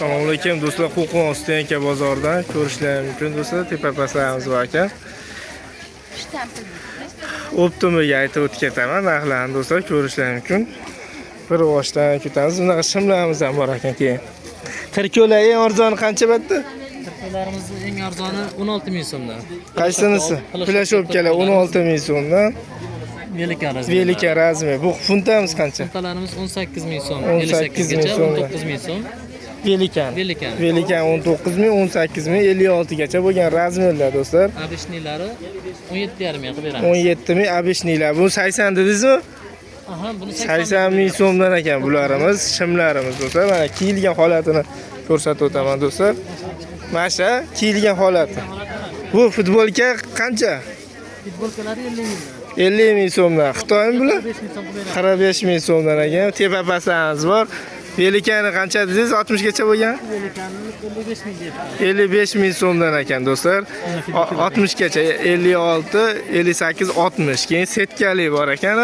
Assalomu alaykum do'stlar, Qo'qon Ostenka bozoridan ko'rishlarim mumkin do'stlar. Tepa-pastlarimiz bor ekan. Optimiga aytib o'tib ketaman, narxlarni do'stlar ko'rishlarim mumkin. Bir boshdan kutamiz. Bunaqa shimlarimiz ham bor ekan keyin. Tirko'lar eng arzoni qancha batda? Tirko'larimizni eng arzoni 16 ming so'mdan. Qaysinisi? Flash opkalar 16 ming so'mdan. Velika razmer. Bu funtamiz qancha? Funtalarimiz 18 ming so'm, 18 ming 58 gacha, so'm. 19 ming so'm. Velikan 19 ming, 18 ming, 56 gacha bo'lgan razmerlar do'stlar. Abishnilari 17,5 ming qilib beramiz. 17 ming abishnilar. Bu 80 dedingizmi? Aha, buni 80 ming so'mdan ekan bularimiz, shimlarimiz do'stlar. Mana kiyilgan holatini ko'rsatib o'taman do'stlar. Mana shu kiyilgan holati. Bu futbolka qancha? Futbolkalari 50 ming. 50 ming so'mdan. Xitoymi bular? 45 ming so'mdan ekan. Tepa-pastlarimiz bor. Velikani qancha dedingiz? 60 gacha bo'lgan? Velikani 55 ming deyapti. 55 ming so'mdan ekan do'stlar. 60 gacha 56, 58, 60. Keyin setkali bor ekan.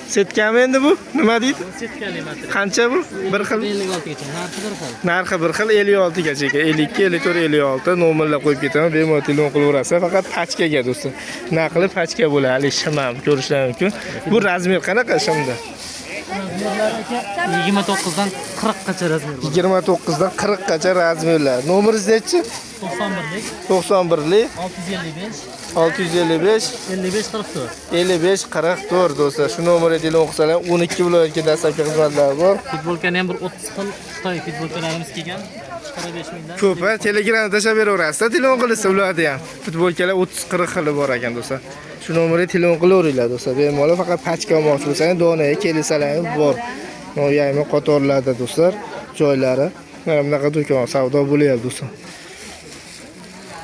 Setkami endi bu? Nima deydi? Setkali material. Qancha bu? Bir xil. 56 gacha. Narxi bir xil. Narxi bir xil 56 gacha ekan. 52, 54, 56 nomerlar qo'yib ketaman. Bemalol telefon qilaverasiz. Faqat pachkaga do'stlar. Naqli pachka bo'ladi. Hali shim ham ko'rishlarim mumkin. Bu razmer qanaqa shimda? 29 dan 40 gacha razmer bor. 29 dan 40 gacha razmerlar. Nomeringiz nechi? 91lik, 91lik 655, 655 55 44. 55 44 do'stlar. Shu nomerga telefon qilsalar 12 viloyatga dastlabki xizmatlar bor. Futbolkani ham bir 30 xil Xitoy futbolkalarimiz kelgan. 45 mingdan. Ko'p, Telegramda tashlab beraverasiz. Telefon qilsa ularga ham. Futbolkalar 30-40 xili bor ekan do'stlar. Shu nomerga telefon qilaveringlar do'stlar. Bemalol faqat pachka olmoqchi bo'lsangiz, donaga kelisalaringiz bor. Noyaymi qatorlarda do'stlar, joylari. Mana bunaqa do'kon savdo bo'lyapti do'stlar.